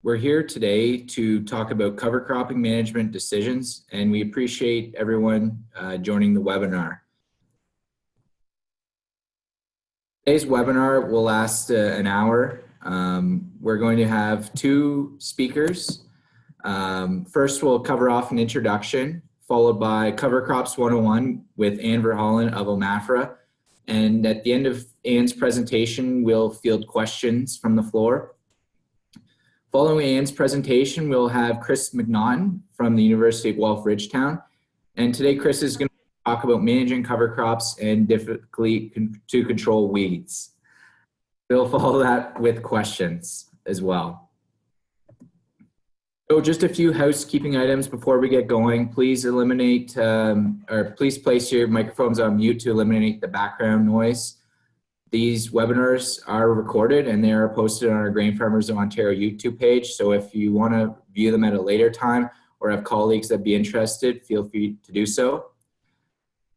We're here today to talk about cover cropping management decisions, and we appreciate everyone joining the webinar. Today's webinar will last an hour. We're going to have two speakers. First, we'll cover off an introduction, followed by Cover Crops 101 with Anne Verhollen of OMAFRA. And at the end of Anne's presentation, we'll field questions from the floor. Following Anne's presentation, we'll have Chris McNaughton from the University of Guelph Ridgetown. And today, Chris is going to talk about managing cover crops and difficulty to control weeds. We'll follow that with questions as well. So just a few housekeeping items before we get going. Please eliminate, or please place your microphones on mute to eliminate the background noise. These webinars are recorded and they are posted on our Grain Farmers of Ontario YouTube page. So if you want to view them at a later time or have colleagues that be interested, feel free to do so.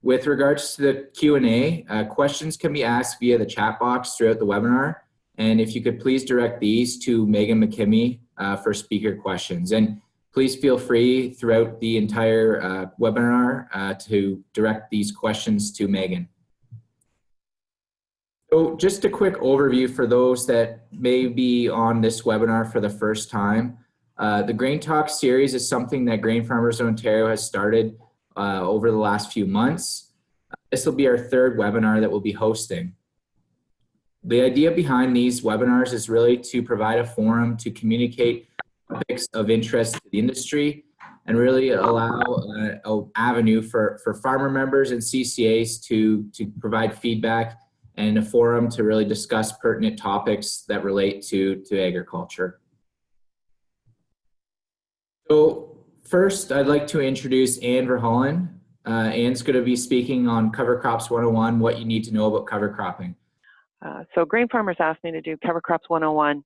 With regards to the Q&A, questions can be asked via the chat box throughout the webinar. And if you could please direct these to Megan McKimmey for speaker questions. And please feel free throughout the entire webinar to direct these questions to Megan. So just a quick overview for those that may be on this webinar for the first time. The GrainTALK series is something that Grain Farmers of Ontario has started over the last few months. This will be our third webinar that we'll be hosting. The idea behind these webinars is really to provide a forum to communicate topics of interest to the industry and really allow an avenue for farmer members and CCAs to provide feedback and a forum to really discuss pertinent topics that relate to agriculture. So first, I'd like to introduce Anne Verhollen. Anne's going to be speaking on Cover Crops 101, what you need to know about cover cropping. So Grain Farmers asked me to do Cover Crops 101,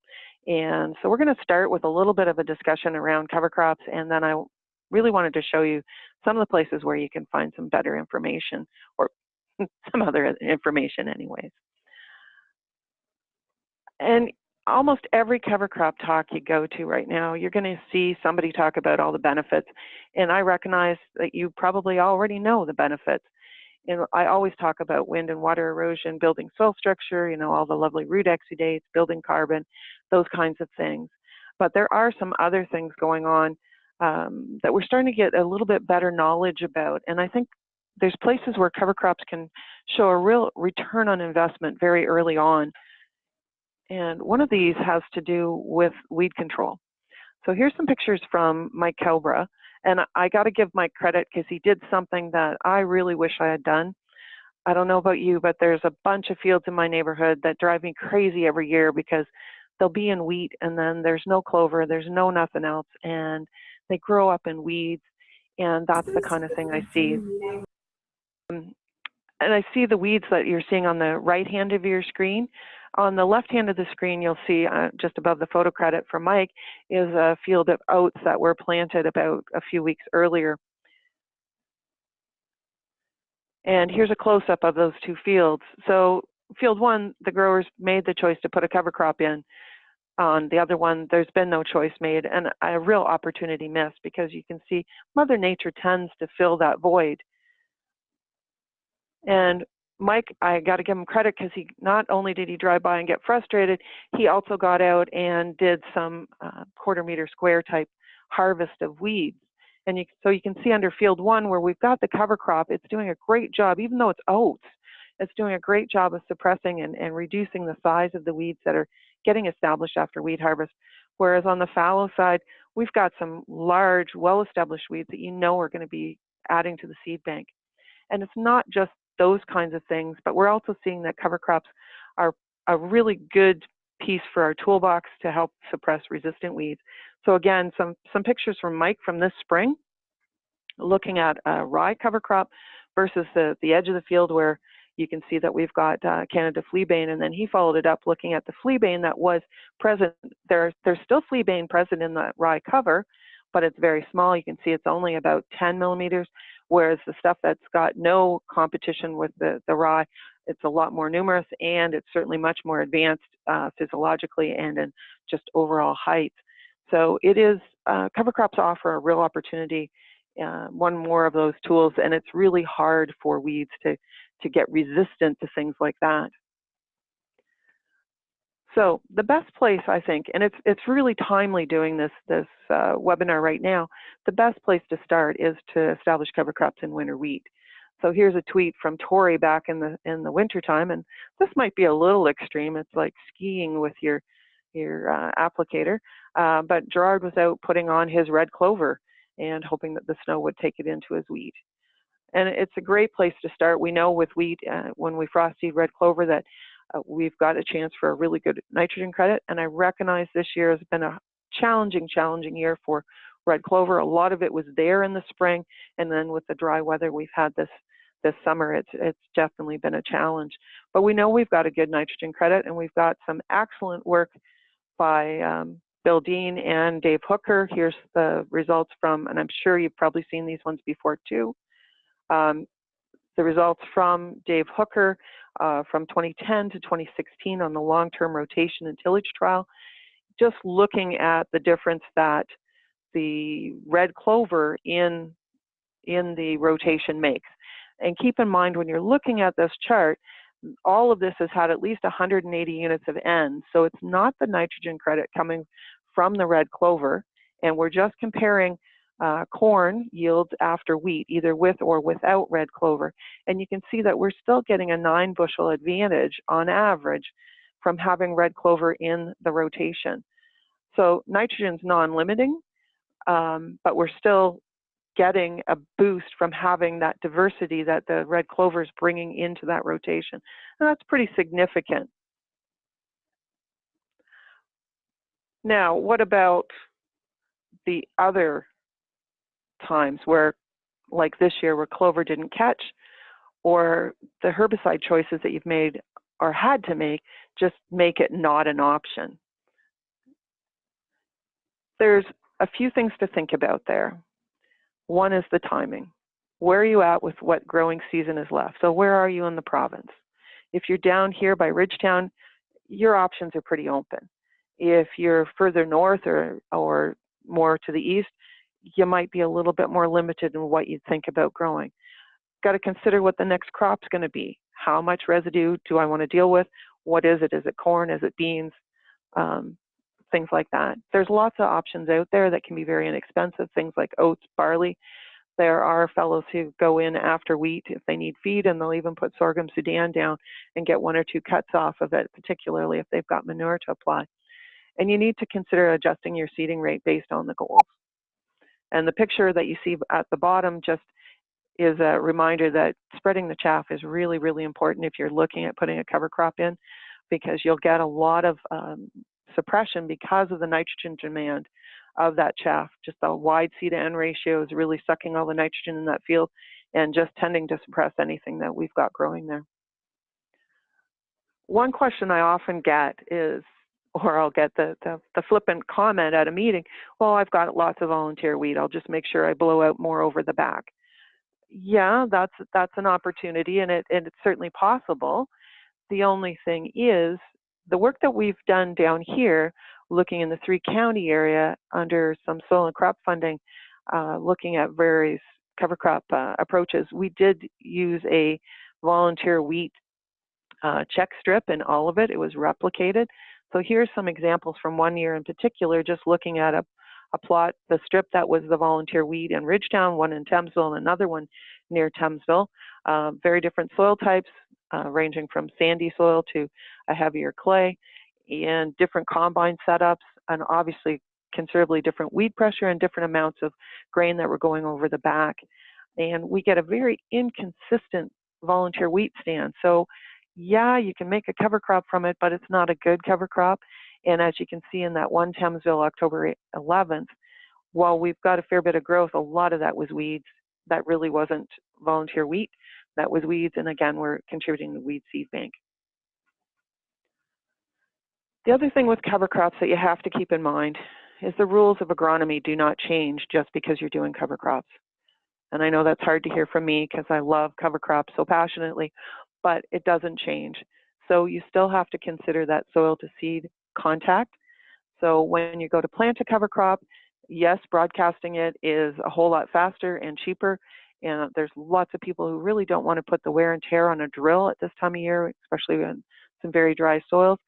and so we're going to start with a little bit of a discussion around cover crops, and then I really wanted to show you some of the places where you can find some better information, or some other information anyways. And almost every cover crop talk you go to right now, you're going to see somebody talk about all the benefits, and I recognize that you probably already know the benefits. And I always talk about wind and water erosion, building soil structure, you know, all the lovely root exudates, building carbon, those kinds of things. But there are some other things going on that we're starting to get a little bit better knowledge about. And I think there's places where cover crops can show a real return on investment very early on. And one of these has to do with weed control. So here's some pictures from Mike Kelbra. And I got to give Mike credit because he did something that I really wish I had done. I don't know about you, but there's a bunch of fields in my neighborhood that drive me crazy every year because they'll be in wheat and then there's no clover, there's no nothing else, and they grow up in weeds, and that's the kind of thing I see. And I see the weeds that you're seeing on the right hand of your screen. On the left hand of the screen, you'll see just above the photo credit from Mike is a field of oats that were planted about a few weeks earlier. And here's a close-up of those two fields. So field one, the growers made the choice to put a cover crop in. On the other one, there's been no choice made, and a real opportunity missed, because you can see Mother Nature tends to fill that void. And Mike, I got to give him credit, because he not only did he drive by and get frustrated, he also got out and did some quarter-meter square type harvest of weeds. And so you can see under field one where we've got the cover crop, it's doing a great job, even though it's oats, it's doing a great job of suppressing and reducing the size of the weeds that are getting established after weed harvest. Whereas on the fallow side, we've got some large, well-established weeds that you know are going to be adding to the seed bank. And it's not just those kinds of things, but we're also seeing that cover crops are a really good piece for our toolbox to help suppress resistant weeds. So again, some pictures from Mike from this spring, looking at a rye cover crop versus the edge of the field where you can see that we've got Canada fleabane, and then he followed it up looking at the fleabane that was present. There's still fleabane present in the rye cover, but it's very small. You can see it's only about 10 millimeters, whereas the stuff that's got no competition with the rye, it's a lot more numerous, and it's certainly much more advanced physiologically and in just overall height. So it is, cover crops offer a real opportunity, one more of those tools, and it's really hard for weeds to get resistant to things like that. So the best place, I think, and it's really timely doing this webinar right now, the best place to start is to establish cover crops in winter wheat. So here's a tweet from Tori back in the winter time, and this might be a little extreme. It's like skiing with your applicator, but Gerard was out putting on his red clover and hoping that the snow would take it into his wheat. And it's a great place to start. We know with wheat, when we frost seed red clover, that we've got a chance for a really good nitrogen credit. And I recognize this year has been a challenging year for red clover. A lot of it was there in the spring, and then with the dry weather we've had this summer, it's definitely been a challenge. But we know we've got a good nitrogen credit, and we've got some excellent work by Bill Dean and Dave Hooker. Here's the results from, and I'm sure you've probably seen these ones before too. The results from Dave Hooker from 2010 to 2016 on the long-term rotation and tillage trial, just looking at the difference that the red clover in the rotation makes. And keep in mind, when you're looking at this chart, all of this has had at least 180 units of N, so it's not the nitrogen credit coming from the red clover, and we're just comparing corn yields after wheat, either with or without red clover. And you can see that we're still getting a 9 bushel advantage on average from having red clover in the rotation. So nitrogen's non-limiting, but we're still getting a boost from having that diversity that the red clover is bringing into that rotation. And that's pretty significant. Now, what about the other times where, like this year, where clover didn't catch, or the herbicide choices that you've made or had to make just make it not an option? There's a few things to think about there. One is the timing. Where are you at with what growing season is left? So where are you in the province? If you're down here by Ridgetown, your options are pretty open. If you're further north or more to the east, you might be a little bit more limited in what you think about growing. Got to consider what the next crop's going to be. How much residue do I want to deal with? What is it? Is it corn? Is it beans? Things like that. There's lots of options out there that can be very inexpensive, things like oats, barley. There are fellows who go in after wheat if they need feed, and they'll even put sorghum Sudan down and get 1 or 2 cuts off of it, particularly if they've got manure to apply. And you need to consider adjusting your seeding rate based on the goals. And the picture that you see at the bottom just is a reminder that spreading the chaff is really, really important if you're looking at putting a cover crop in, because you'll get a lot of suppression because of the nitrogen demand of that chaff. Just the wide C to N ratio is really sucking all the nitrogen in that field and just tending to suppress anything that we've got growing there. One question I often get is, or I'll get the flippant comment at a meeting, well, I've got lots of volunteer wheat, I'll just make sure I blow out more over the back. Yeah, that's an opportunity, and it's certainly possible. The only thing is, the work that we've done down here, looking in the 3-county area under some soil and crop funding, looking at various cover crop approaches, we did use a volunteer wheat check strip in all of it. It was replicated. So here's some examples from one year in particular, just looking at a plot, the strip that was the volunteer wheat in Ridgetown, one in Thamesville, and another one near Thamesville. Very different soil types, ranging from sandy soil to a heavier clay, and different combine setups, and obviously considerably different weed pressure and different amounts of grain that were going over the back. And we get a very inconsistent volunteer wheat stand. So yeah, you can make a cover crop from it, but it's not a good cover crop. And as you can see in that one Thamesville, October 11th, while we've got a fair bit of growth, a lot of that was weeds. That really wasn't volunteer wheat. That was weeds, and again, we're contributing to the weed seed bank. The other thing with cover crops that you have to keep in mind is the rules of agronomy do not change just because you're doing cover crops. And I know that's hard to hear from me because I love cover crops so passionately, but it doesn't change. So you still have to consider that soil to seed contact, So when you go to plant a cover crop, yes, broadcasting it is a whole lot faster and cheaper. And there's lots of people who really don't want to put the wear and tear on a drill at this time of year, especially in some very dry soils.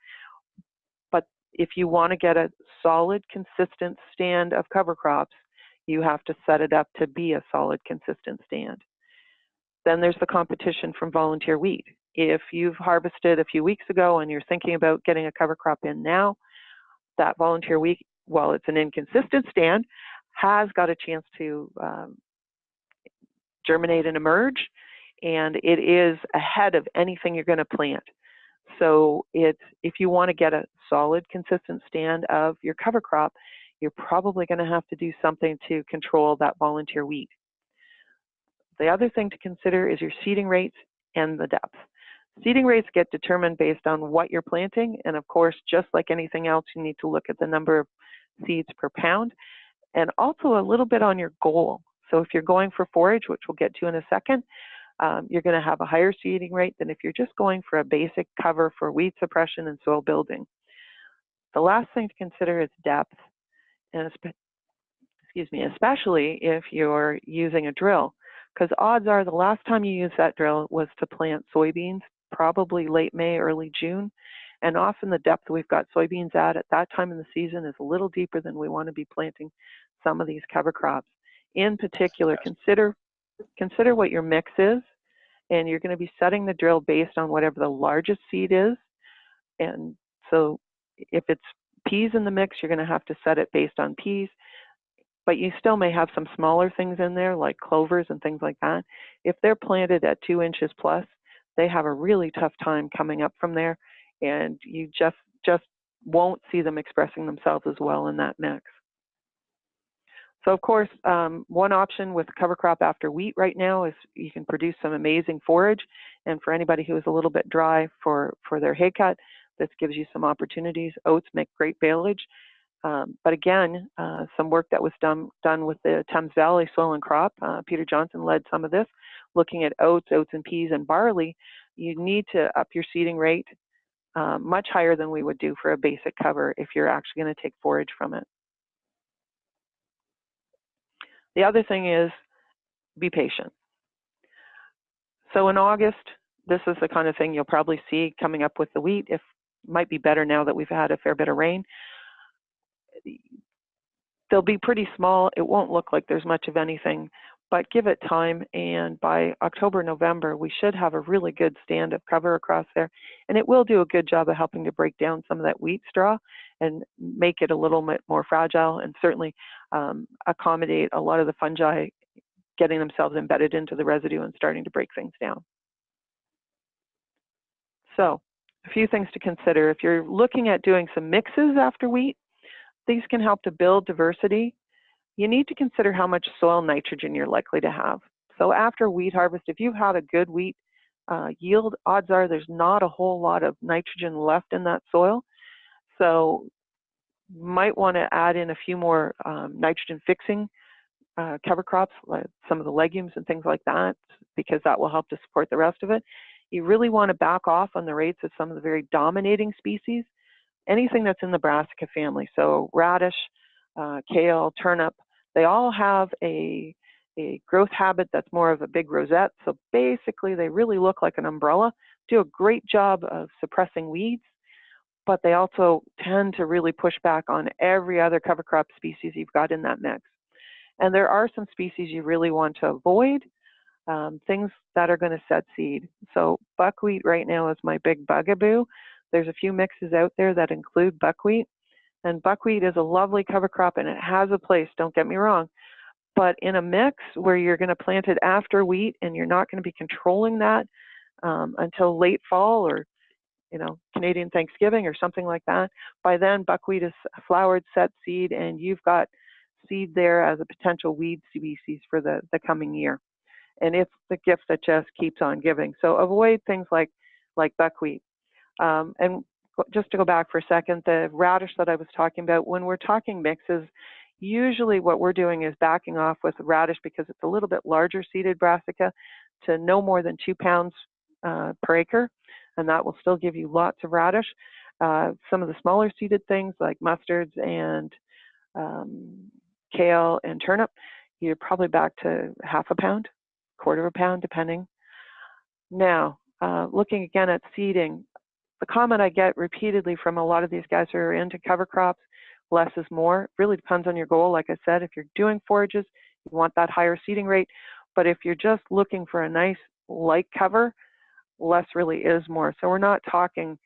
But if you want to get a solid, consistent stand of cover crops, you have to set it up to be a solid, consistent stand. Then there's the competition from volunteer wheat. If you've harvested a few weeks ago and you're thinking about getting a cover crop in now, that volunteer wheat, while it's an inconsistent stand, has got a chance to germinate and emerge, and it is ahead of anything you're going to plant. So if you want to get a solid, consistent stand of your cover crop, you're probably going to have to do something to control that volunteer wheat. The other thing to consider is your seeding rates and the depth. Seeding rates get determined based on what you're planting, and of course, just like anything else, you need to look at the number of seeds per pound, and also a little bit on your goal. So if you're going for forage, which we'll get to in a second, you're going to have a higher seeding rate than if you're just going for a basic cover for weed suppression and soil building. The last thing to consider is depth, and especially if you're using a drill, because odds are the last time you used that drill was to plant soybeans, probably late May, early June, and often the depth we've got soybeans at that time in the season is a little deeper than we want to be planting some of these cover crops. In particular, consider what your mix is, and you're going to be setting the drill based on whatever the largest seed is. And so if it's peas in the mix, you're going to have to set it based on peas, but you still may have some smaller things in there like clovers and things like that. If they're planted at 2 inches plus, they have a really tough time coming up from there, and you just won't see them expressing themselves as well in that mix. So of course, one option with cover crop after wheat right now is you can produce some amazing forage, and for anybody who is a little bit dry for their hay cut, this gives you some opportunities. Oats make great baleage, but again, some work that was done with the Thames Valley Soil and Crop, Peter Johnson led some of this, looking at oats and peas and barley. You need to up your seeding rate much higher than we would do for a basic cover if you're actually going to take forage from it. The other thing is be patient. So in August, this is the kind of thing you'll probably see coming up with the wheat. It might be better now that we've had a fair bit of rain. They'll be pretty small. It won't look like there's much of anything, but give it time, and by October, November, we should have a really good stand of cover across there, and it will do a good job of helping to break down some of that wheat straw and make it a little bit more fragile, and certainly accommodate a lot of the fungi getting themselves embedded into the residue and starting to break things down. So a few things to consider. If you're looking at doing some mixes after wheat, these can help to build diversity. You need to consider how much soil nitrogen you're likely to have. So after wheat harvest, if you've had a good wheat yield, odds are there's not a whole lot of nitrogen left in that soil. So you might want to add in a few more nitrogen fixing cover crops, like some of the legumes and things like that, because that will help to support the rest of it. You really want to back off on the rates of some of the very dominating species, anything that's in the brassica family. So radish, kale, turnip, they all have a growth habit that's more of a big rosette. So basically they really look like an umbrella, do a great job of suppressing weeds, but they also tend to really push back on every other cover crop species you've got in that mix. And there are some species you really want to avoid, things that are going to set seed. So buckwheat right now is my big bugaboo. There's a few mixes out there that include buckwheat, and buckwheat is a lovely cover crop and it has a place, don't get me wrong, but in a mix where you're going to plant it after wheat and you're not going to be controlling that until late fall or Canadian Thanksgiving or something like that, by then buckwheat is flowered, set seed, and you've got seed there as a potential weed species for the coming year. And it's the gift that just keeps on giving. So avoid things like buckwheat. And just to go back for a second, the radish that I was talking about, when we're talking mixes, usually what we're doing is backing off with radish because it's a little bit larger seeded brassica to no more than 2 pounds per acre, and that will still give you lots of radish. Some of the smaller seeded things like mustards and kale and turnip, you're probably back to half a pound, quarter of a pound, depending. Now, looking again at seeding, the comment I get repeatedly from a lot of these guys who are into cover crops, less is more. It really depends on your goal. Like I said, if you're doing forages, you want that higher seeding rate. But if you're just looking for a nice light cover, less really is more. So we're not talking,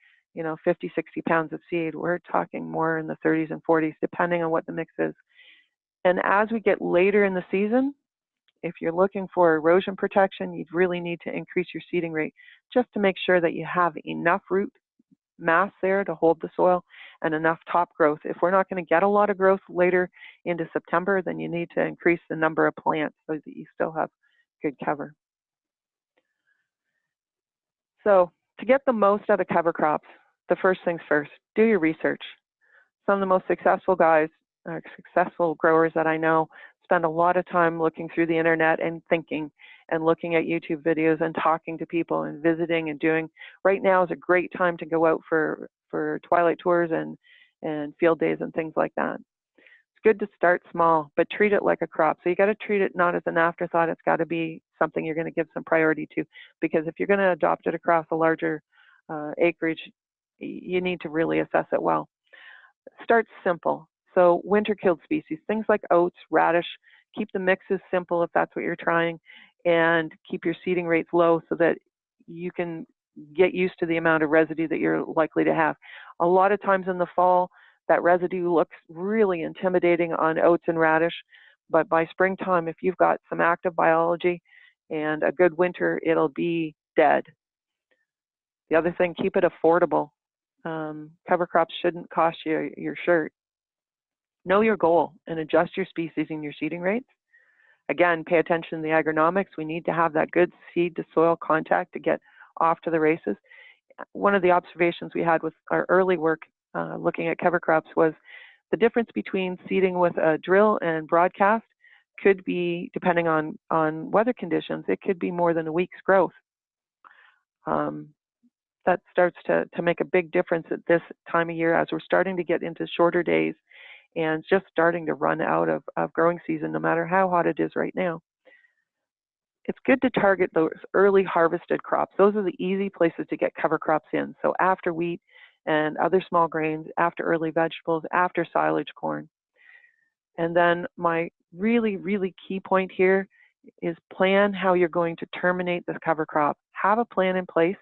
50, 60 pounds of seed. We're talking more in the 30s and 40s, depending on what the mix is. And as we get later in the season, if you're looking for erosion protection, you'd really need to increase your seeding rate just to make sure that you have enough root mass there to hold the soil and enough top growth. If we're not going to get a lot of growth later into September, then you need to increase the number of plants so that you still have good cover. So to get the most out of cover crops, the first things first, do your research. Some of the most successful guys, successful growers that I know, spend a lot of time looking through the internet and thinking and looking at YouTube videos and talking to people and visiting and doing. Right now is a great time to go out for twilight tours and field days and things like that. It's good to start small, but treat it like a crop. So you got to treat it not as an afterthought. It's got to be something you're going to give some priority to, because if you're going to adopt it across a larger acreage, you need to really assess it well. Start simple. So winter-killed species, things like oats, radish, keep the mixes simple if that's what you're trying, and keep your seeding rates low so that you can get used to the amount of residue that you're likely to have. A lot of times in the fall, that residue looks really intimidating on oats and radish, but by springtime, if you've got some active biology and a good winter, it'll be dead. The other thing, keep it affordable. Cover crops shouldn't cost you your shirt. Know your goal and adjust your species and your seeding rates. Again, pay attention to the agronomics. We need to have that good seed to soil contact to get off to the races. One of the observations we had with our early work looking at cover crops was the difference between seeding with a drill and broadcast could be, depending on weather conditions, it could be more than a week's growth. That starts to make a big difference at this time of year as we're starting to get into shorter days and just starting to run out of growing season, no matter how hot it is right now. It's good to target those early harvested crops. Those are the easy places to get cover crops in. So after wheat and other small grains, after early vegetables, after silage corn. And then my really, really key point here is plan how you're going to terminate this cover crop. Have a plan in place.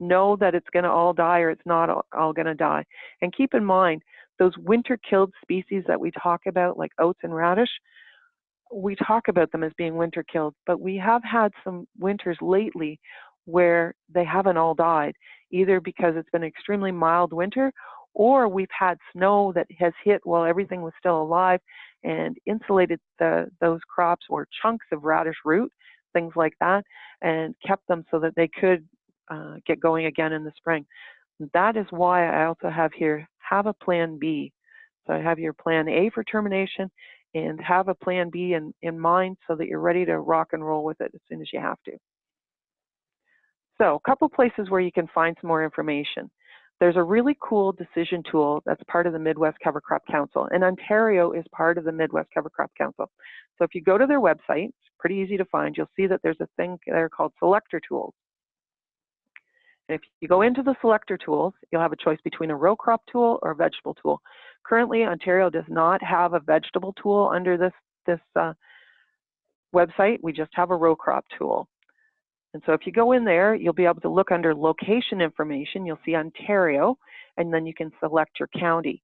Know that it's going to all die or it's not all going to die. And keep in mind, those winter-killed species that we talk about, like oats and radish, we talk about them as being winter-killed, but we have had some winters lately where they haven't all died, either because it's been an extremely mild winter, or we've had snow that has hit while everything was still alive and insulated those crops or chunks of radish root, things like that, and kept them so that they could get going again in the spring. That is why I also have here, have a plan B. So I have your plan A for termination and have a plan B in mind so that you're ready to rock and roll with it as soon as you have to. So a couple places where you can find some more information. There's a really cool decision tool that's part of the Midwest Cover Crop Council, and Ontario is part of the Midwest Cover Crop Council. So if you go to their website, it's pretty easy to find, you'll see that there's a thing there called selector tools. If you go into the selector tools, you'll have a choice between a row crop tool or a vegetable tool. Currently, Ontario does not have a vegetable tool under this website. We just have a row crop tool. And so if you go in there, you'll be able to look under location information. You'll see Ontario, and then you can select your county.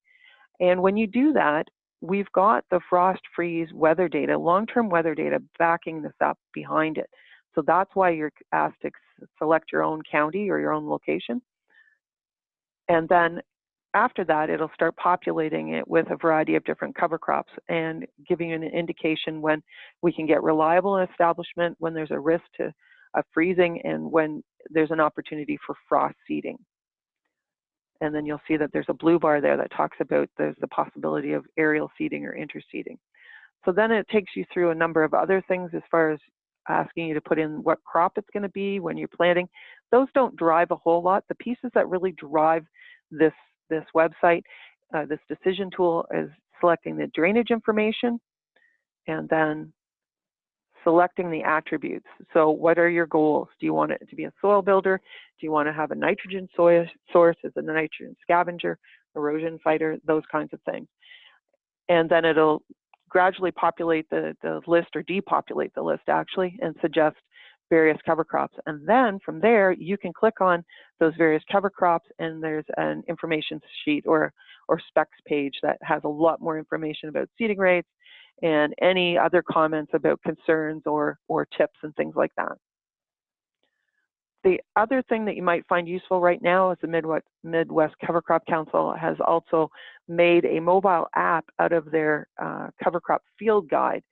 And when you do that, we've got the frost freeze weather data, long-term weather data backing this up behind it. So that's why you're asked to select your own county or your own location. And then after that, it'll start populating it with a variety of different cover crops and giving you an indication when we can get reliable establishment, when there's a risk of freezing, and when there's an opportunity for frost seeding. And then you'll see that there's a blue bar there that talks about there's the possibility of aerial seeding or interseeding. So then it takes you through a number of other things as far as asking you to put in what crop it's going to be when you're planting. Those don't drive a whole lot. The pieces that really drive this website. This decision tool is selecting the drainage information and then selecting the attributes. So what are your goals? Do you want it to be a soil builder? Do you want to have a nitrogen source as a nitrogen scavenger, erosion fighter, those kinds of things? And then it'll gradually populate the list, or depopulate the list actually, and suggest various cover crops. And then from there, you can click on those various cover crops, and there's an information sheet or specs page that has a lot more information about seeding rates and any other comments about concerns or tips and things like that. The other thing that you might find useful right now is the Midwest Cover Crop Council has also made a mobile app out of their cover crop field guide.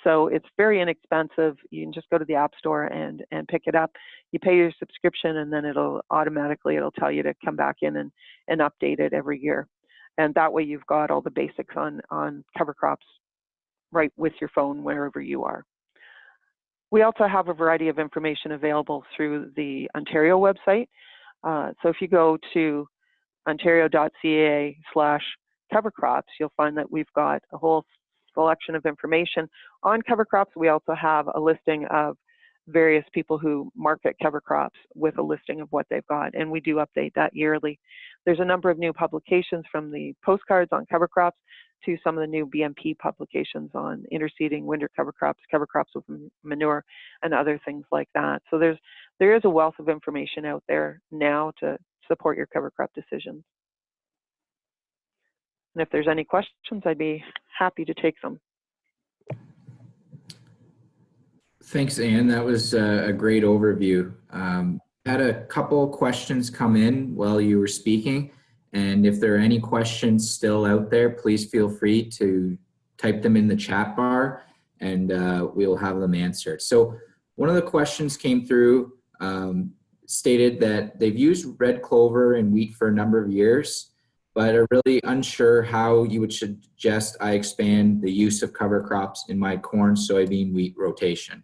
So it's very inexpensive. You can just go to the App Store and pick it up. You pay your subscription, and then it'll tell you to come back in and update it every year. And that way you've got all the basics on cover crops right with your phone wherever you are. We also have a variety of information available through the Ontario website. So if you go to ontario.ca/cover crops, you'll find that we've got a whole selection of information on cover crops. We also have a listing of various people who market cover crops with a listing of what they've got, and we do update that yearly. There's a number of new publications, from the postcards on cover crops to some of the new BMP publications on interseeding, winter cover crops with manure, and other things like that. So there is a wealth of information out there now to support your cover crop decisions. And if there's any questions, I'd be happy to take them. Thanks, Anne. That was a great overview. Had a couple questions come in while you were speaking, and if there are any questions still out there, please feel free to type them in the chat bar, and we'll have them answered. So one of the questions came through, stated that they've used red clover and wheat for a number of years, but are really unsure how you would suggest I expand the use of cover crops in my corn, soybean, wheat rotation.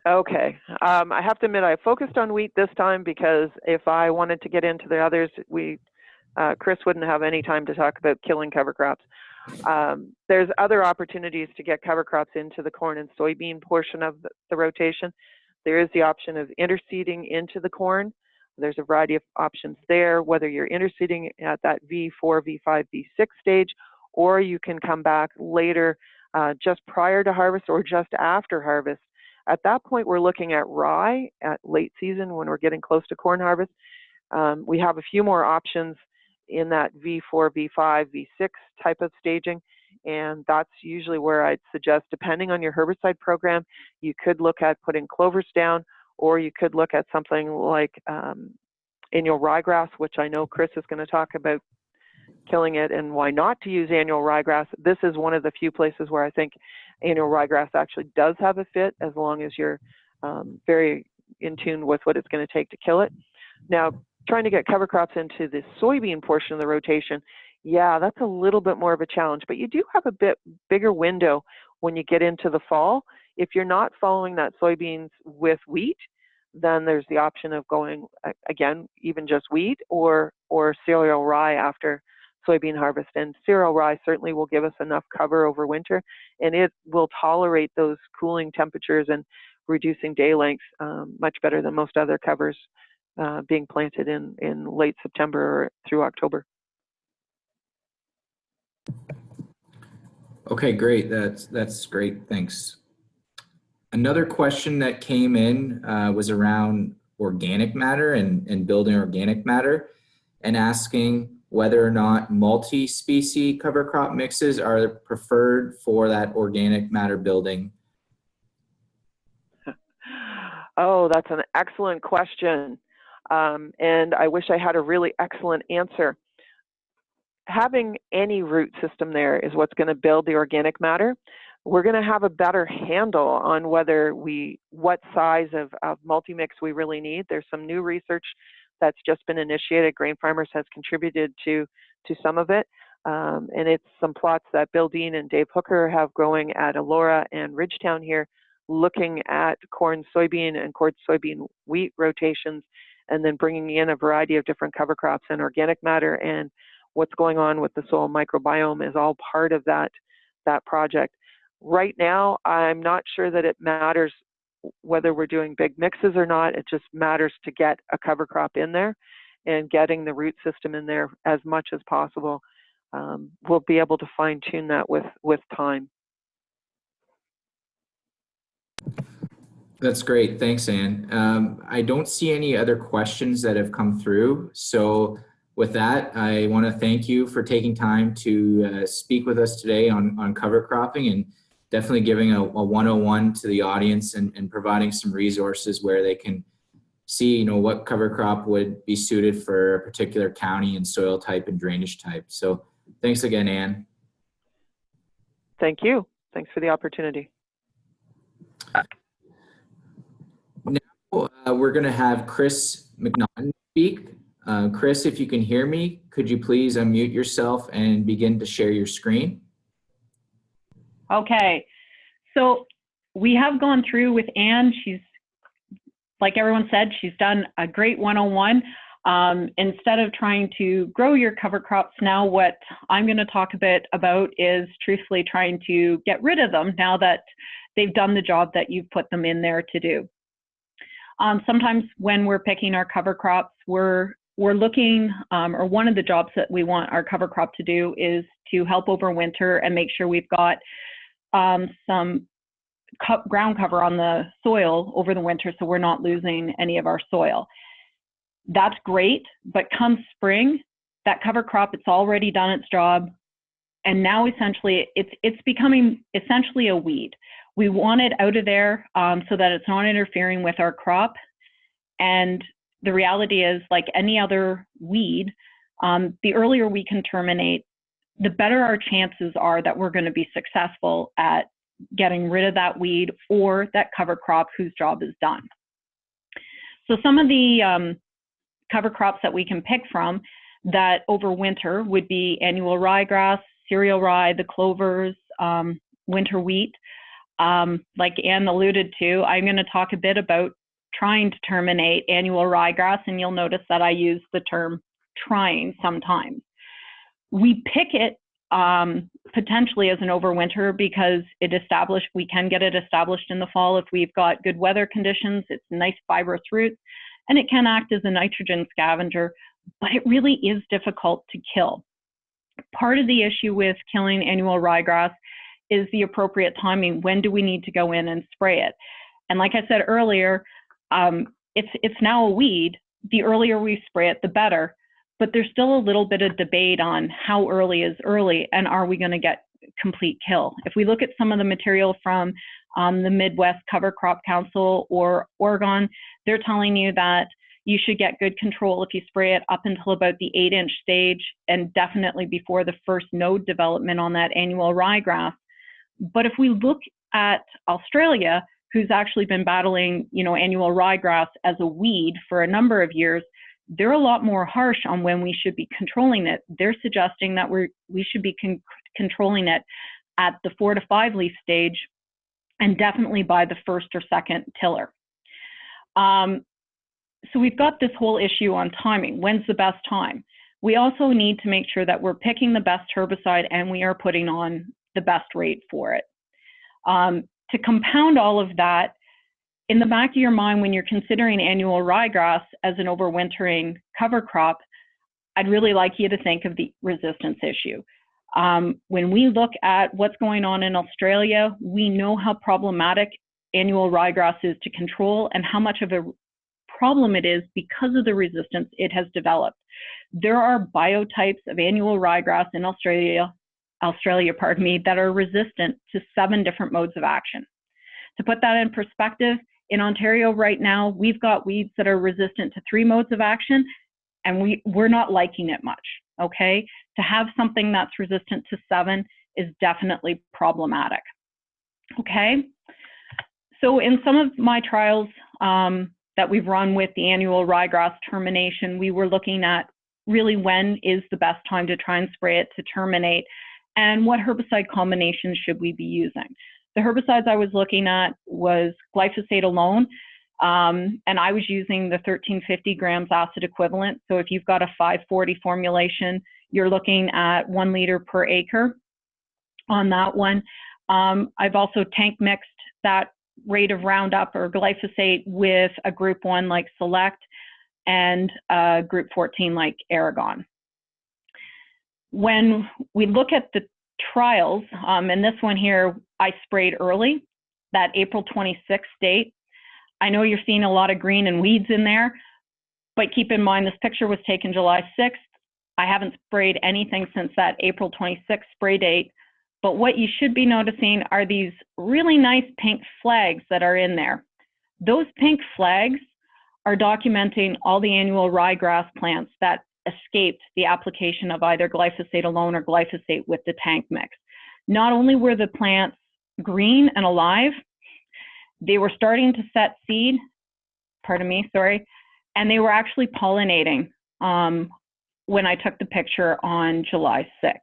Okay, I have to admit I focused on wheat this time because if I wanted to get into the others, Chris wouldn't have any time to talk about killing cover crops. There's other opportunities to get cover crops into the corn and soybean portion of the rotation. There is the option of interseeding into the corn. There's a variety of options there, whether you're interseeding at that V4, V5, V6 stage, or you can come back later, just prior to harvest or just after harvest. At that point, we're looking at rye at late season when we're getting close to corn harvest. We have a few more options in that V4, V5, V6 type of staging, and that's usually where I'd suggest, depending on your herbicide program, you could look at putting clovers down, or you could look at something like annual ryegrass, which I know Chris is going to talk about killing it and why not to use annual ryegrass. This is one of the few places where I think annual ryegrass actually does have a fit, as long as you're very in tune with what it's going to take to kill it. Now, trying to get cover crops into the soybean portion of the rotation, yeah, that's a little bit more of a challenge, but you do have a bit bigger window when you get into the fall. If you're not following that soybeans with wheat, then there's the option of going, again, even just wheat or cereal rye after soybean harvest. And cereal rye certainly will give us enough cover over winter, and it will tolerate those cooling temperatures and reducing day lengths much better than most other covers being planted in late September through October. Okay, great. That's great. Thanks. Another question that came in was around organic matter and building organic matter, and asking whether or not multi-species cover crop mixes are preferred for that organic matter building. Oh, that's an excellent question. And I wish I had a really excellent answer. Having any root system there is what's going to build the organic matter. We're going to have a better handle on what size of multi-mix we really need. There's some new research that's just been initiated. Grain Farmers has contributed to some of it. And it's some plots that Bill Dean and Dave Hooker have growing at Elora and Ridgetown here, looking at corn soybean and corn soybean wheat rotations and then bringing in a variety of different cover crops and organic matter and what's going on with the soil microbiome is all part of that project. Right now, I'm not sure that it matters whether we're doing big mixes or not. It just matters to get a cover crop in there and getting the root system in there as much as possible. We'll be able to fine tune that with time. That's great. Thanks, Ann. I don't see any other questions that have come through. So with that, I want to thank you for taking time to speak with us today on cover cropping, and definitely giving a 101 to the audience and providing some resources where they can see, you know, what cover crop would be suited for a particular county and soil type and drainage type. So thanks again, Ann. Thank you. Thanks for the opportunity. Now we're going to have Chris McNaughton speak. Chris, if you can hear me, could you please unmute yourself and begin to share your screen? Okay, so we have gone through with Ann. She's, like everyone said, she's done a great 101. Instead of trying to grow your cover crops, now what I'm going to talk a bit about is truthfully trying to get rid of them now that they've done the job that you've put them in there to do. Sometimes when we're picking our cover crops, we're looking, or one of the jobs that we want our cover crop to do is to help over winter and make sure we've got some ground cover on the soil over the winter so we're not losing any of our soil. That's great, but come spring, that cover crop, it's already done its job, and now essentially it's becoming essentially a weed. We want it out of there so that it's not interfering with our crop. And the reality is, like any other weed, the earlier we can terminate, the better our chances are that we're going to be successful at getting rid of that weed or that cover crop whose job is done. So some of the cover crops that we can pick from that over winter would be annual ryegrass, cereal rye, the clovers, winter wheat. Like Ann alluded to, I'm going to talk a bit about trying to terminate annual ryegrass, and you'll notice that I use the term trying sometimes. We pick it potentially as an overwinter because we can get it established in the fall if we've got good weather conditions. It's nice fibrous roots, and it can act as a nitrogen scavenger, but it really is difficult to kill. Part of the issue with killing annual ryegrass is the appropriate timing. When do we need to go in and spray it? And like I said earlier, it's now a weed. The earlier we spray it, the better. But there's still a little bit of debate on how early is early and are we going to get complete kill. If we look at some of the material from the Midwest Cover Crop Council or Oregon, they're telling you that you should get good control if you spray it up until about the 8-inch stage and definitely before the first node development on that annual ryegrass. But if we look at Australia, who's actually been battling, you know, annual ryegrass as a weed for a number of years, they're a lot more harsh on when we should be controlling it. They're suggesting that we should be controlling it at the 4 to 5 leaf stage and definitely by the first or second tiller. So we've got this whole issue on timing. When's the best time? We also need to make sure that we're picking the best herbicide and we are putting on the best rate for it. To compound all of that, in the back of your mind when you're considering annual ryegrass as an overwintering cover crop, I'd really like you to think of the resistance issue. When we look at what's going on in Australia, we know how problematic annual ryegrass is to control and how much of a problem it is because of the resistance it has developed. There are biotypes of annual ryegrass in Australia, that are resistant to 7 different modes of action. To put that in perspective, in Ontario right now, we've got weeds that are resistant to 3 modes of action, and we're not liking it much, okay? To have something that's resistant to 7 is definitely problematic, okay? So in some of my trials that we've run with the annual ryegrass termination, we were looking at really when is the best time to try and spray it to terminate, and what herbicide combinations should we be using. The herbicides I was looking at was glyphosate alone. And I was using the 1350 grams acid equivalent. So if you've got a 540 formulation, you're looking at 1 liter per acre on that one. I've also tank mixed that rate of Roundup or glyphosate with a group 1 like Select and group 14 like Aragon. When we look at the trials, and this one here, I sprayed early, that April 26th date. I know you're seeing a lot of green and weeds in there, but keep in mind this picture was taken July 6th. I haven't sprayed anything since that April 26th spray date, but what you should be noticing are these really nice pink flags that are in there. Those pink flags are documenting all the annual ryegrass plants that escaped the application of either glyphosate alone or glyphosate with the tank mix. Not only were the plants green and alive, they were starting to set seed, and they were actually pollinating when I took the picture on July 6th.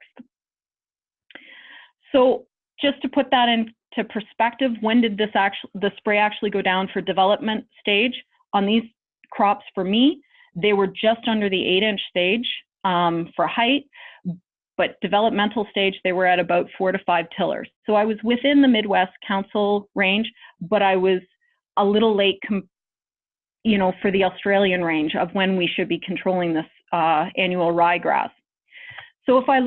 So just to put that into perspective, when did the spray actually go down for development stage? On these crops for me, they were just under the 8-inch stage for height, but developmental stage, they were at about 4 to 5 tillers. So I was within the Midwest Council range, but I was a little late, for the Australian range of when we should be controlling this annual ryegrass. So if I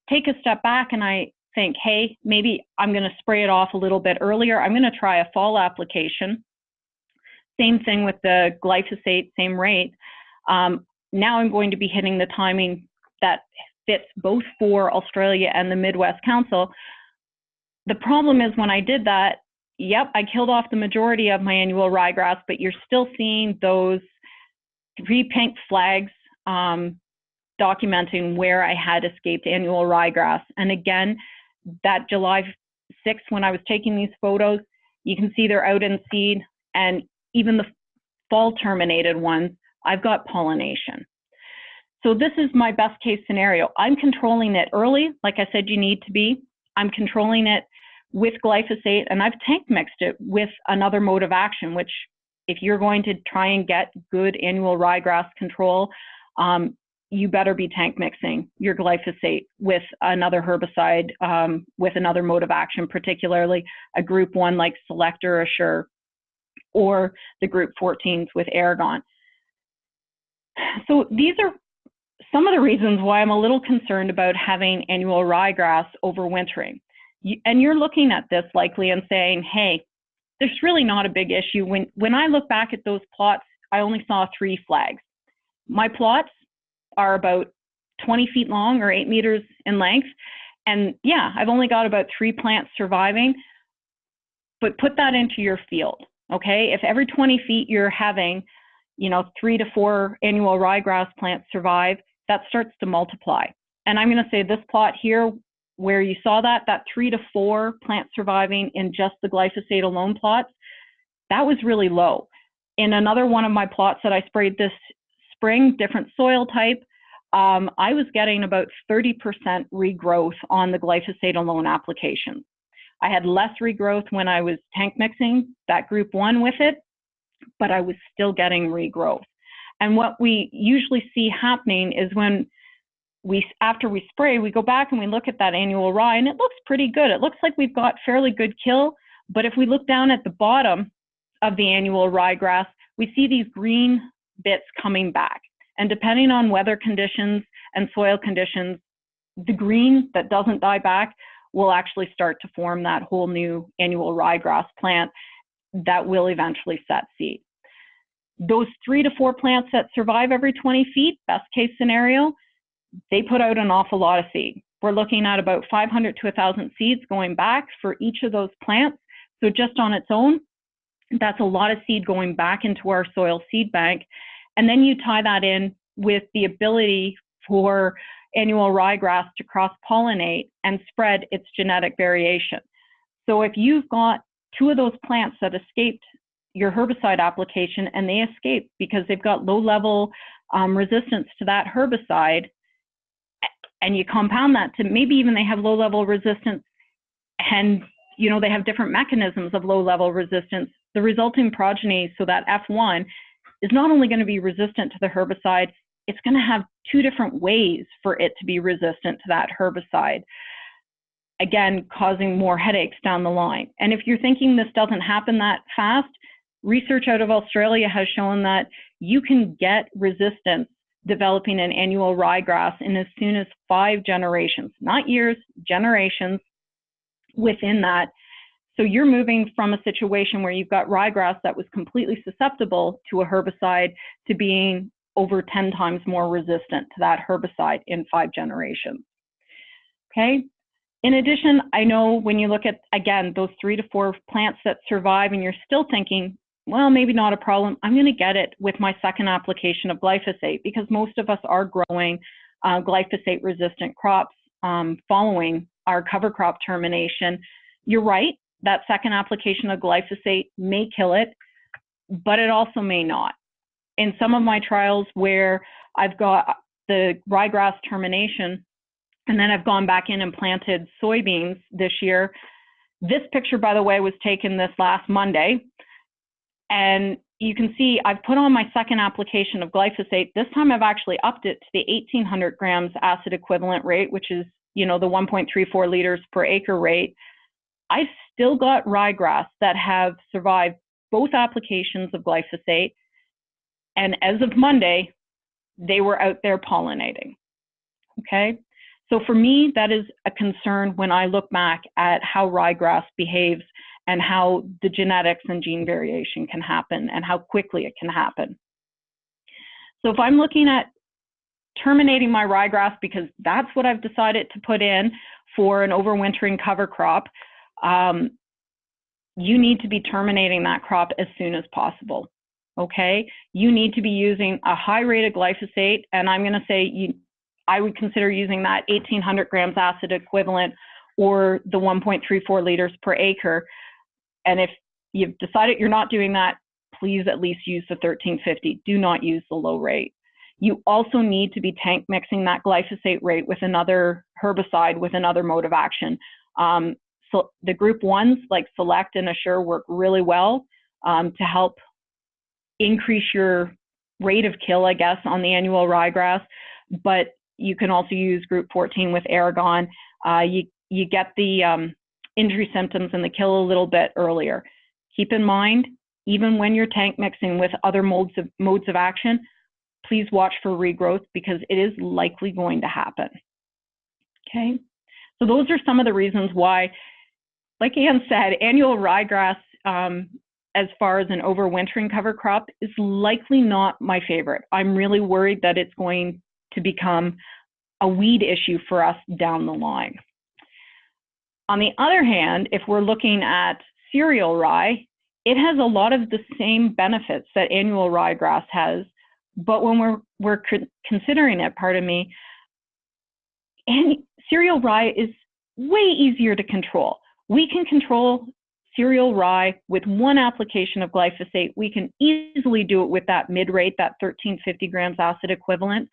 take a step back and I think, hey, maybe I'm going to spray it off a little bit earlier. I'm going to try a fall application. Same thing with the glyphosate, same rate. Now I'm going to be hitting the timing that fits both for Australia and the Midwest Council. The problem is when I did that, yep, I killed off the majority of my annual ryegrass, but you're still seeing those 3 pink flags documenting where I had escaped annual ryegrass. And again, that July 6th, when I was taking these photos, you can see they're out in seed, and even the fall terminated ones, I've got pollination. So this is my best case scenario. I'm controlling it early, like I said you need to be. I'm controlling it with glyphosate, and I've tank mixed it with another mode of action, which if you're going to try and get good annual ryegrass control, you better be tank mixing your glyphosate with another herbicide, with another mode of action, particularly a group 1 like Select or Assure, or the group 14s with Aragon. So these are some of the reasons why I'm a little concerned about having annual ryegrass overwintering. And you're looking at this likely and saying, hey, there's really not a big issue. When I look back at those plots, I only saw 3 flags. My plots are about 20 feet long or 8 meters in length. And yeah, I've only got about 3 plants surviving, but put that into your field, okay? If every 20 feet you're having, 3 to 4 annual ryegrass plants survive, that starts to multiply. And I'm gonna say this plot here, where you saw that 3 to 4 plants surviving in just the glyphosate alone plots, that was really low. In another one of my plots that I sprayed this spring, different soil type, I was getting about 30% regrowth on the glyphosate alone application. I had less regrowth when I was tank mixing that group 1 with it, but I was still getting regrowth. And what we usually see happening is when after we spray, we go back and we look at that annual rye, and it looks pretty good. It looks like we've got fairly good kill, but if we look down at the bottom of the annual ryegrass, we see these green bits coming back. And depending on weather conditions and soil conditions, the green that doesn't die back will actually start to form that whole new annual ryegrass plant that will eventually set seed. Those 3 to 4 plants that survive every 20 feet, best case scenario, they put out an awful lot of seed. We're looking at about 500 to 1,000 seeds going back for each of those plants. So just on its own, that's a lot of seed going back into our soil seed bank. And then you tie that in with the ability for annual ryegrass to cross-pollinate and spread its genetic variation. So if you've got 2 of those plants that escaped your herbicide application, and they escape because they've got low-level resistance to that herbicide, and you compound that to maybe even they have low-level resistance, and you know, they have different mechanisms of low-level resistance. The resulting progeny, so that F1, is not only going to be resistant to the herbicide, it's going to have two different ways for it to be resistant to that herbicide, again, causing more headaches down the line. And if you're thinking this doesn't happen that fast, research out of Australia has shown that you can get resistance developing an annual ryegrass in as soon as 5 generations, not years, generations within that. So you're moving from a situation where you've got ryegrass that was completely susceptible to a herbicide to being over 10 times more resistant to that herbicide in 5 generations. Okay. In addition, I know when you look at, again, those 3 to 4 plants that survive and you're still thinking, well, maybe not a problem, I'm going to get it with my second application of glyphosate, because most of us are growing glyphosate resistant crops following our cover crop termination. You're right, that second application of glyphosate may kill it, but it also may not. In some of my trials where I've got the ryegrass termination, and then I've gone back in and planted soybeans this year. This picture, by the way, was taken this last Monday. And you can see I've put on my second application of glyphosate. This time I've actually upped it to the 1,800 grams acid equivalent rate, which is, you know, the 1.34 liters per acre rate. I've still got ryegrass that have survived both applications of glyphosate. And as of Monday, they were out there pollinating. Okay. So for me, that is a concern when I look back at how ryegrass behaves and how the genetics and gene variation can happen and how quickly it can happen. So if I'm looking at terminating my ryegrass, because that's what I've decided to put in for an overwintering cover crop, you need to be terminating that crop as soon as possible. Okay? You need to be using a high rate of glyphosate, and I'm going to say I would consider using that 1,800 grams acid equivalent or the 1.34 liters per acre. And if you've decided you're not doing that, please at least use the 1350. Do not use the low rate. You also need to be tank mixing that glyphosate rate with another herbicide with another mode of action. So the group 1s like Select and Assure work really well to help increase your rate of kill, I guess, on the annual ryegrass. But you can also use group 14 with Aragon. You get the injury symptoms and the kill a little bit earlier. Keep in mind, even when you're tank mixing with other modes of action, please watch for regrowth because it is likely going to happen. Okay, so those are some of the reasons why, like Ann said, annual ryegrass, as far as an overwintering cover crop, is likely not my favorite. I'm really worried that it's going to become a weed issue for us down the line. On the other hand, if we're looking at cereal rye, it has a lot of the same benefits that annual ryegrass has, but when we're considering it, and cereal rye is way easier to control. We can control cereal rye with one application of glyphosate. We can easily do it with that mid rate, that 1350 grams acid equivalent.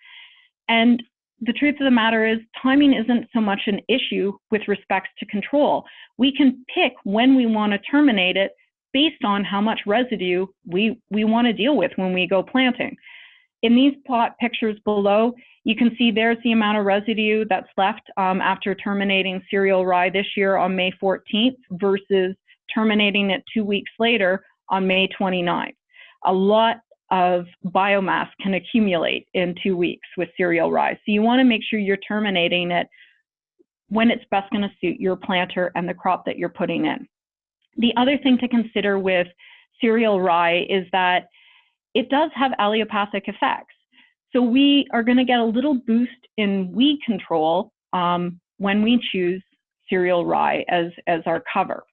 And the truth of the matter is timing isn't so much an issue with respects to control. We can pick when we want to terminate it based on how much residue we want to deal with when we go planting. In these plot pictures below, you can see there's the amount of residue that's left after terminating cereal rye this year on May 14th versus terminating it 2 weeks later on May 29th. A lot of biomass can accumulate in 2 weeks with cereal rye. So you want to make sure you're terminating it when it's best going to suit your planter and the crop that you're putting in. The other thing to consider with cereal rye is that it does have allelopathic effects. So we are going to get a little boost in weed control when we choose cereal rye as our cover.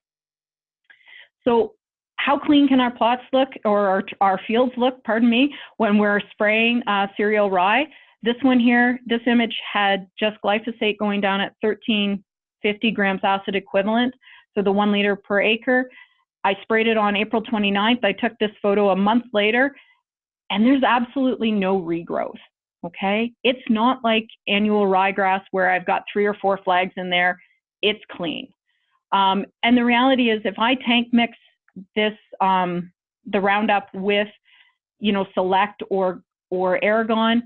So how clean can our plots look, or our fields look, pardon me, when we're spraying cereal rye? This one here, this image had just glyphosate going down at 1350 grams acid equivalent, so the 1 liter per acre. I sprayed it on April 29th. I took this photo a month later, and there's absolutely no regrowth, okay? It's not like annual ryegrass where I've got 3 or 4 flags in there. It's clean. And the reality is, if I tank mix this, the Roundup with, Select or Aragon,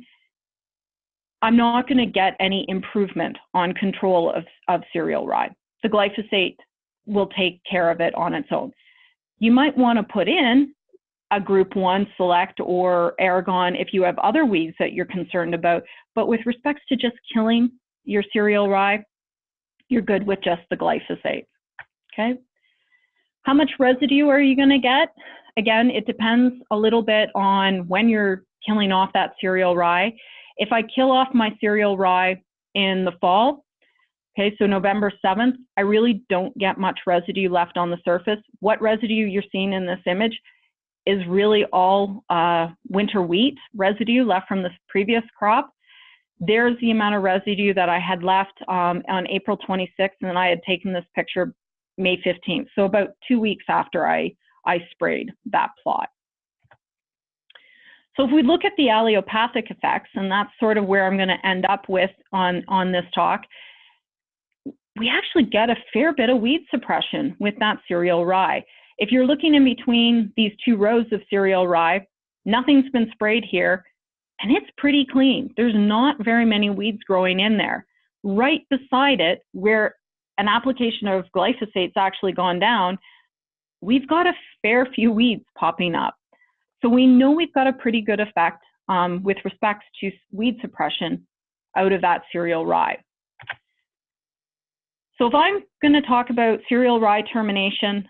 I'm not going to get any improvement on control of cereal rye. The glyphosate will take care of it on its own. You might want to put in a group 1 Select or Aragon if you have other weeds that you're concerned about. But with respects to just killing your cereal rye, you're good with just the glyphosate. Okay. How much residue are you going to get? Again, it depends a little bit on when you're killing off that cereal rye. If I kill off my cereal rye in the fall, okay, so November 7th, I really don't get much residue left on the surface. What residue you're seeing in this image is really all winter wheat residue left from the previous crop. There's the amount of residue that I had left on April 26th, and then I had taken this picture May 15th, so about 2 weeks after I sprayed that plot. So if we look at the allelopathic effects, and that's sort of where I'm going to end up with on this talk, we actually get a fair bit of weed suppression with that cereal rye. If you're looking in between these 2 rows of cereal rye, nothing's been sprayed here, and it's pretty clean. There's not very many weeds growing in there. Right beside it, where an application of glyphosate's actually gone down, we've got a fair few weeds popping up. So we know we've got a pretty good effect with respect to weed suppression out of that cereal rye. So if I'm going to talk about cereal rye termination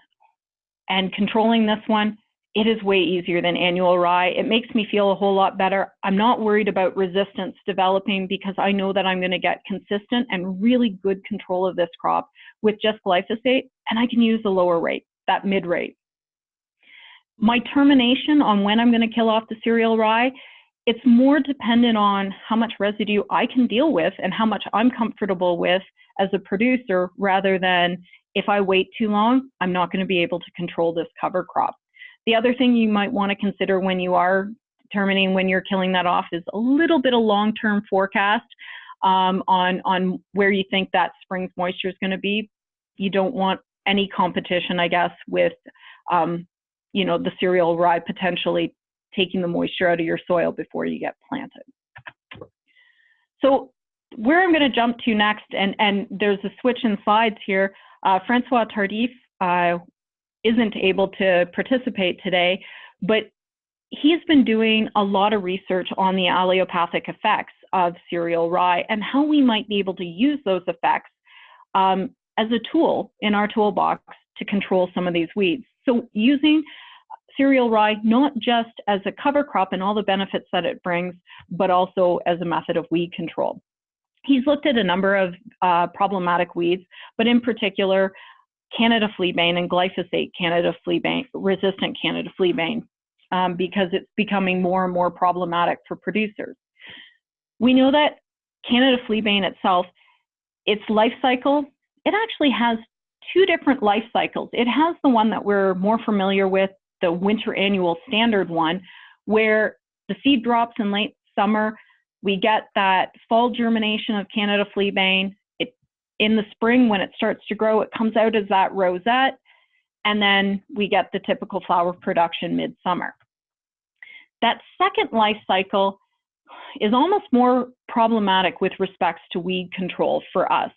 and controlling this one, it is way easier than annual rye. It makes me feel a whole lot better. I'm not worried about resistance developing because I know that I'm going to get consistent and really good control of this crop with just glyphosate, and I can use the lower rate, that mid rate. My termination on when I'm going to kill off the cereal rye, it's more dependent on how much residue I can deal with and how much I'm comfortable with as a producer, rather than if I wait too long, I'm not going to be able to control this cover crop. The other thing you might want to consider when you are determining when you're killing that off is a little bit of long-term forecast on where you think that spring's moisture is going to be. You don't want any competition, I guess, with the cereal rye potentially taking the moisture out of your soil before you get planted. So where I'm going to jump to next, and there's a switch in slides here, Francois Tardif isn't able to participate today, but he's been doing a lot of research on the allelopathic effects of cereal rye and how we might be able to use those effects as a tool in our toolbox to control some of these weeds. So using cereal rye not just as a cover crop and all the benefits that it brings, but also as a method of weed control. He's looked at a number of problematic weeds, but in particular, Canada fleabane and glyphosate Canada fleabane, resistant Canada fleabane, because it's becoming more and more problematic for producers. We know that Canada fleabane itself, its life cycle, it actually has 2 different life cycles. It has the one that we're more familiar with, the winter annual standard one, where the seed drops in late summer, we get that fall germination of Canada fleabane. In the spring, when it starts to grow, it comes out as that rosette, and then we get the typical flower production midsummer. That second life cycle is almost more problematic with respects to weed control for us.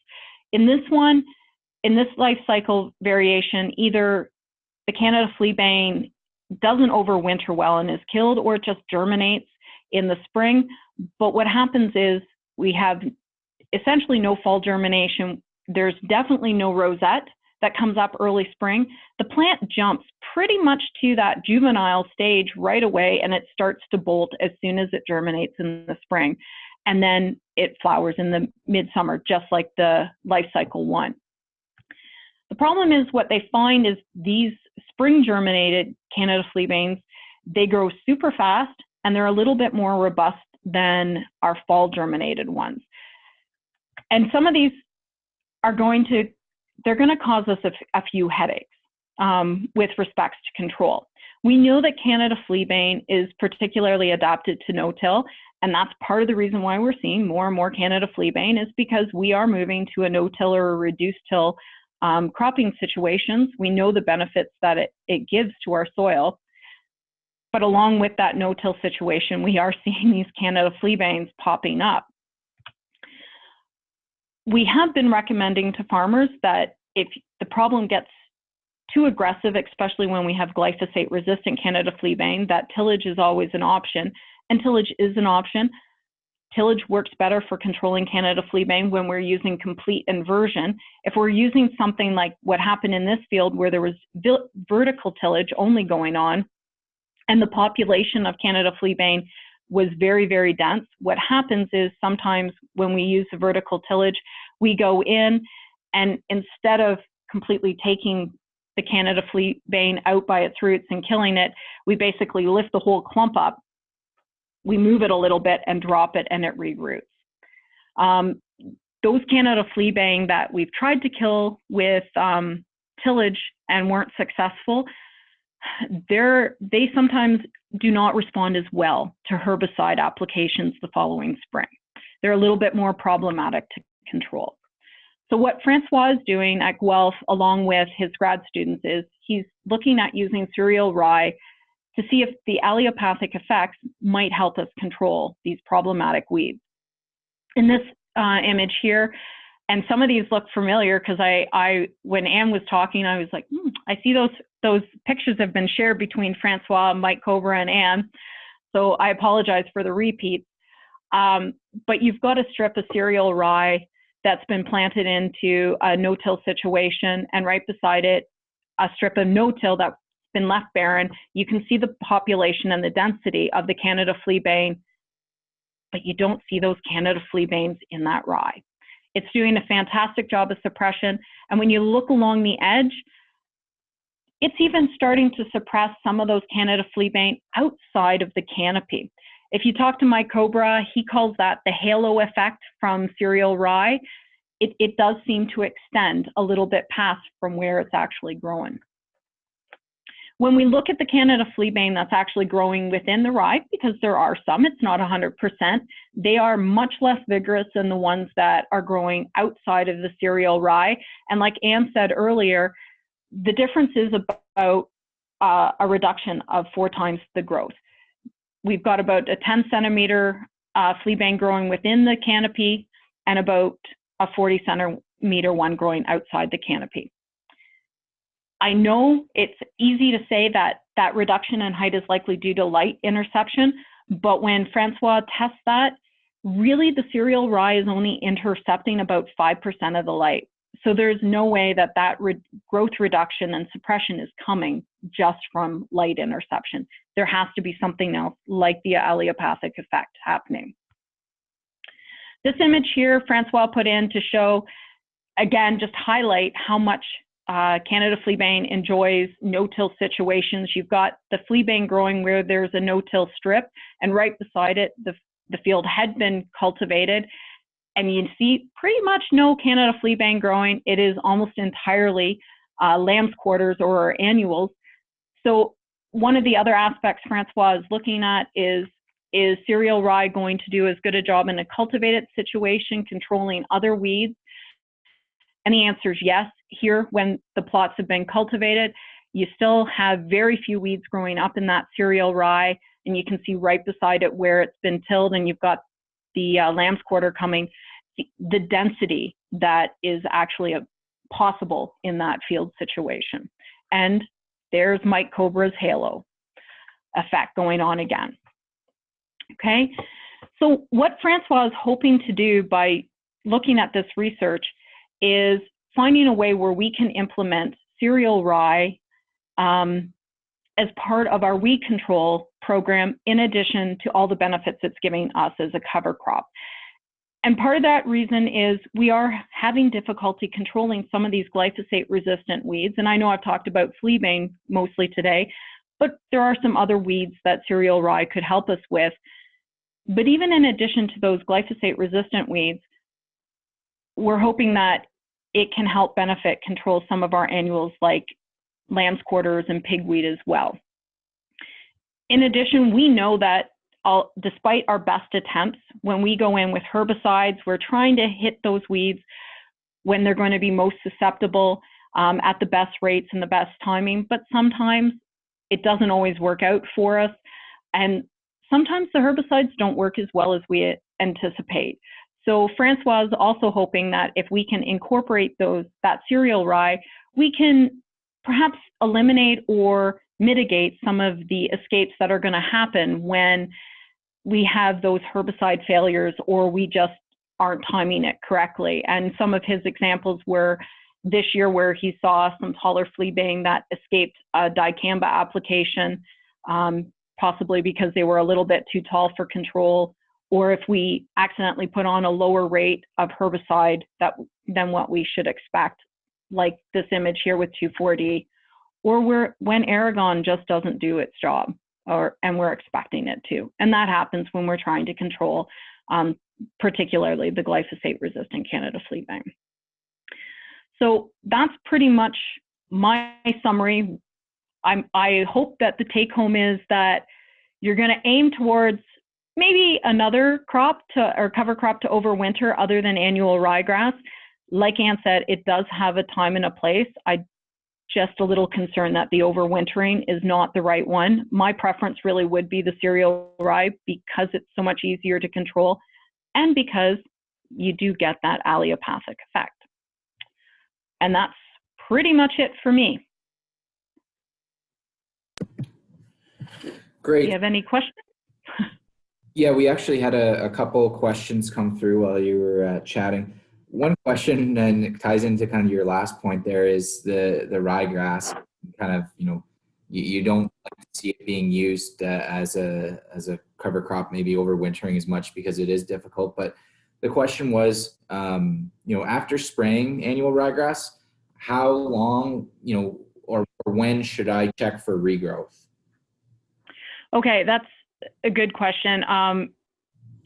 In this one, in this life cycle variation, either the Canada fleabane doesn't overwinter well and is killed, or it just germinates in the spring. But what happens is we have essentially no fall germination. There's definitely no rosette that comes up early spring. The plant jumps pretty much to that juvenile stage right away, and it starts to bolt as soon as it germinates in the spring. And then it flowers in the midsummer, just like the life cycle one. The problem is what they find is these spring germinated Canada fleabanes, they grow super fast and they're a little bit more robust than our fall germinated ones. And some of these are they're going to cause us a few headaches with respects to control. We know that Canada fleabane is particularly adapted to no-till, and that's part of the reason why we're seeing more and more Canada fleabane is because we are moving to a no-till or a reduced till cropping situations. We know the benefits that it gives to our soil. But along with that no-till situation, we are seeing these Canada fleabanes popping up. We have been recommending to farmers that if the problem gets too aggressive, especially when we have glyphosate-resistant Canada fleabane, that tillage is always an option, and tillage is an option. Tillage works better for controlling Canada fleabane when we're using complete inversion. If we're using something like what happened in this field where there was vertical tillage only going on, and the population of Canada fleabane was very, very dense, what happens is sometimes when we use the vertical tillage, we go in and instead of completely taking the Canada fleabane out by its roots and killing it, we basically lift the whole clump up, we move it a little bit and drop it, and it re-roots. Those Canada fleabane that we've tried to kill with tillage and weren't successful, they sometimes do not respond as well to herbicide applications the following spring. They're a little bit more problematic to control. So what Francois is doing at Guelph, along with his grad students, is he's looking at using cereal rye to see if the allelopathic effects might help us control these problematic weeds. In this image here, and some of these look familiar because when Anne was talking, I was like, I see those pictures have been shared between Francois, Mike Cobra, and Anne. So I apologize for the repeats. But you've got a strip of cereal rye that's been planted into a no-till situation, and right beside it, a strip of no-till that's been left barren. You can see the population and the density of the Canada fleabane, but you don't see those Canada fleabanes in that rye. It's doing a fantastic job of suppression, and when you look along the edge, it's even starting to suppress some of those Canada fleabane outside of the canopy. If you talk to Mike Cobra, he calls that the halo effect from cereal rye. It does seem to extend a little bit past from where it's actually growing. When we look at the Canada fleabane that's actually growing within the rye, because there are some, it's not 100%, they are much less vigorous than the ones that are growing outside of the cereal rye. And like Anne said earlier, the difference is about a reduction of 4 times the growth. We've got about a 10 centimeter fleabane growing within the canopy and about a 40 centimeter one growing outside the canopy. I know it's easy to say that that reduction in height is likely due to light interception, but when Francois tests that, really the cereal rye is only intercepting about 5% of the light. So there's no way that growth reduction and suppression is coming just from light interception. There has to be something else like the allelopathic effect happening. This image here, Francois put in to show, again, just highlight how much Canada fleabane enjoys no-till situations. You've got the fleabane growing where there's a no-till strip, and right beside it, the field had been cultivated. And you see pretty much no Canada fleabane growing. It is almost entirely lamb's quarters or annuals. So one of the other aspects Francois is looking at is cereal rye going to do as good a job in a cultivated situation controlling other weeds? And the answer is yes. Here, when the plots have been cultivated, you still have very few weeds growing up in that cereal rye, and you can see right beside it where it's been tilled, and you've got the lamb's quarter coming, the density that is actually possible in that field situation. And there's Mike Cobra's halo effect going on again. Okay, so what Francois is hoping to do by looking at this research is finding a way where we can implement cereal rye as part of our weed control program, in addition to all the benefits it's giving us as a cover crop. And part of that reason is we are having difficulty controlling some of these glyphosate-resistant weeds. And I know I've talked about fleabane mostly today, but there are some other weeds that cereal rye could help us with. But even in addition to those glyphosate-resistant weeds, we're hoping that it can help benefit control some of our annuals like lamb's quarters and pigweed as well. In addition, we know that despite our best attempts, when we go in with herbicides, we're trying to hit those weeds when they're going to be most susceptible. at the best rates and the best timing, but sometimes it doesn't always work out for us. And sometimes the herbicides don't work as well as we anticipate. So Francois is also hoping that if we can incorporate that cereal rye, we can perhaps eliminate or mitigate some of the escapes that are going to happen when we have those herbicide failures or we just aren't timing it correctly. And some of his examples were this year where he saw some taller fleabane that escaped a dicamba application, possibly because they were a little bit too tall for control, or if we accidentally put on a lower rate of herbicide than what we should expect, like this image here with 2,4-D, or when Aragon just doesn't do its job, and we're expecting it to. And that happens when we're trying to control particularly the glyphosate-resistant Canada fleabane. So that's pretty much my summary. I hope that the take-home is that you're going to aim towards maybe another crop or cover crop to overwinter other than annual ryegrass. Like Ann said, it does have a time and a place. I'm just a little concerned that the overwintering is not the right one. My preference really would be the cereal rye because it's so much easier to control and because you do get that allelopathic effect. And that's pretty much it for me. Great. Do you have any questions? Yeah, we actually had a couple questions come through while you were chatting. One question, and it ties into kind of your last point there, is the ryegrass. Kind of, you don't like to see it being used as a cover crop, maybe overwintering as much because it is difficult. But the question was, after spraying annual ryegrass, how long, or when should I check for regrowth? Okay, that's a good question.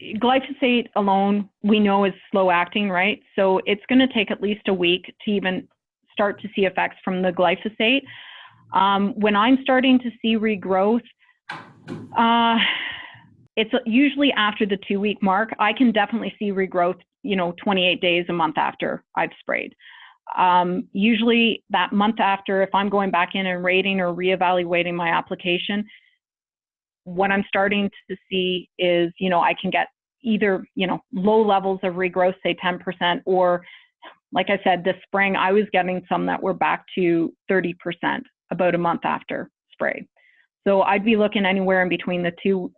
Glyphosate alone, we know, is slow acting, right? So it's going to take at least a week to even start to see effects from the glyphosate. When I'm starting to see regrowth, it's usually after the 2-week mark. I can definitely see regrowth, 28 days, a month after I've sprayed. Usually that month after, if I'm going back in and rating or reevaluating my application, what I'm starting to see is, I can get either, low levels of regrowth, say 10%, or like I said, this spring, I was getting some that were back to 30% about a month after spray. So I'd be looking anywhere in between the two